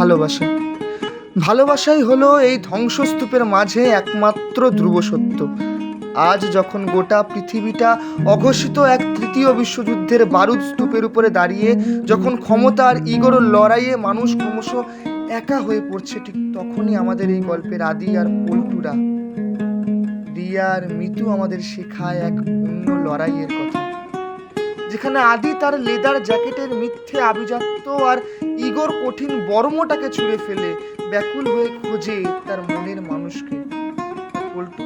ভালোবাসা। ভালোবাসাই হলো এই ধ্বংসস্তূপের মাঝে একমাত্র ধ্রুব সত্য। আজ যখন গোটা পৃথিবীটা অঘোষিত এক তৃতীয় বিশ্বযুদ্ধের বারুদ স্তূপের উপরে দাঁড়িয়ে, যখন ক্ষমতা আর ইগোর লড়াইয়ে মানুষ ক্রমশ একা হয়ে পড়ছে, ঠিক তখনই আমাদের এই গল্পের আদি আর পল্টুরা, রিয়া আর মিতু আমাদের শেখায় এক অন্য লড়াইয়ের কথা, যেখানে আদি তার লেদার জ্যাকেটের মিথ্যে আভিজাত্য আর ইগোর কঠিন বর্মটাকে ছুঁড়ে ফেলে ব্যাকুল হয়ে খোঁজে তার মনের মানুষকে। পল্টু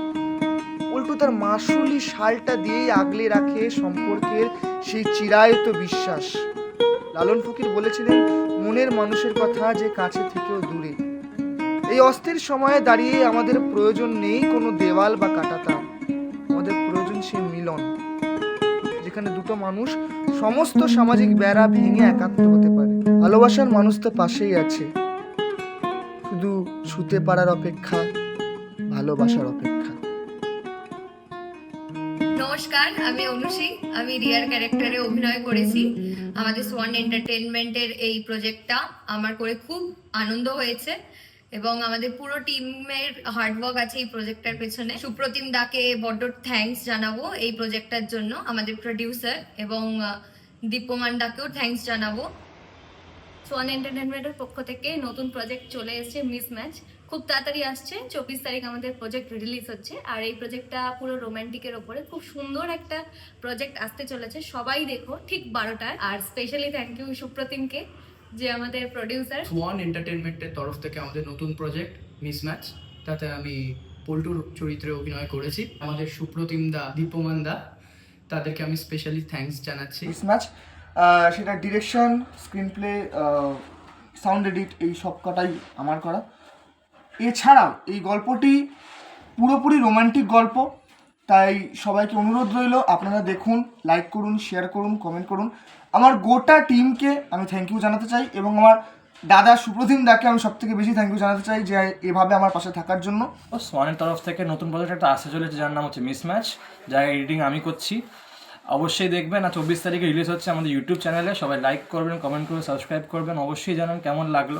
পল্টু তার মাসুলি শালটা দিয়েই আগলে রাখে সম্পর্কের সেই চিরায়ত বিশ্বাস। লালন ফকির বলেছিলেন, মনের মানুষের কথা যে কাছে থেকেও দূরে। এই অস্থির সময়ে দাঁড়িয়ে আমাদের প্রয়োজন নেই কোনো দেওয়াল বা কাঁটাতার, আমাদের প্রয়োজন সেই মিলন, যেখানে দুটো মানুষ সমস্ত সামাজিক বেড়া ভেঙে একাত্ম হতে পারে। ভালোবাসার মানুষ তো পাশেই আছে, শুধু ছুতে পারার অপেক্ষা, ভালোবাসার অপেক্ষা। নমস্কার, আমি অনুষী। আমি রিয়ার ক্যারেক্টারে অভিনয় করেছি। আমাদের সোয়ান এন্টারটেনমেন্টের এই প্রজেক্টটা আমার করে খুব আনন্দ হয়েছে এবং আমাদের পুরো টিমের হার্ডওয়ার্ক আছে এই প্রজেক্টটার পেছনে। সুপ্রতিম দাকে বড্ড থ্যাঙ্কস জানাবো এই প্রজেক্টটার জন্য, আমাদের প্রডিউসার, এবং দীপ্যমান দাকেও থ্যাঙ্কস জানাবো। সোয়ান এন্টারটেনমেন্টের পক্ষ থেকে নতুন প্রজেক্ট চলে এসেছে, মিসম্যাচ। খুব তাড়াতাড়ি আসছে, 24 তারিখ আমাদের প্রজেক্ট রিলিজ হচ্ছে। আর এই প্রজেক্টটা পুরো রোমান্টিকের ওপরে, খুব সুন্দর একটা প্রজেক্ট আসতে চলেছে। সবাই দেখো ঠিক 12টায়। আর স্পেশালি থ্যাংক ইউ সুপ্রতিমকে, যে আমাদের প্রডিউসার। সোয়ান এন্টারটেনমেন্টের তরফ থেকে আমাদের নতুন প্রজেক্ট মিসম্যাচ, তাতে আমি পল্টুর চরিত্রে অভিনয় করেছি। আমাদের সুপ্রতিম দা, দীপ্যমান দা, তাদেরকে আমি স্পেশালি থ্যাঙ্কস জানাচ্ছি। মিসম্যাচ, সেটা direction, screen play, sound edit, এই সব কটাই আমার করা। এছাড়াও এই গল্পটি পুরোপুরি রোমান্টিক গল্প, তাই সবাইকে অনুরোধ রইল আপনারা দেখুন, লাইক করুন, শেয়ার করুন, কমেন্ট করুন। আমার গোটা টিমকে আমি থ্যাংক ইউ জানাতে চাই এবং আমার দাদা সুপ্রতিম দাকে আমি সব থেকে বেশি থ্যাংক ইউ জানাতে চাই যে এভাবে আমার পাশে থাকার জন্য। সোয়ানের তরফ থেকে নতুন প্রজেক্ট একটা আসতে চলেছে, যার নাম হচ্ছে মিসম্যাচ, যার এডিটিং আমি করছি। অবশ্যই দেখবেন। আর 24 তারিখে রিলিজ হচ্ছে আমাদের ইউটিউব চ্যানেলে। সবাই লাইক করবেন, কমেন্ট করবেন, সাবস্ক্রাইব করবেন। অবশ্যই জানান কেমন লাগলো।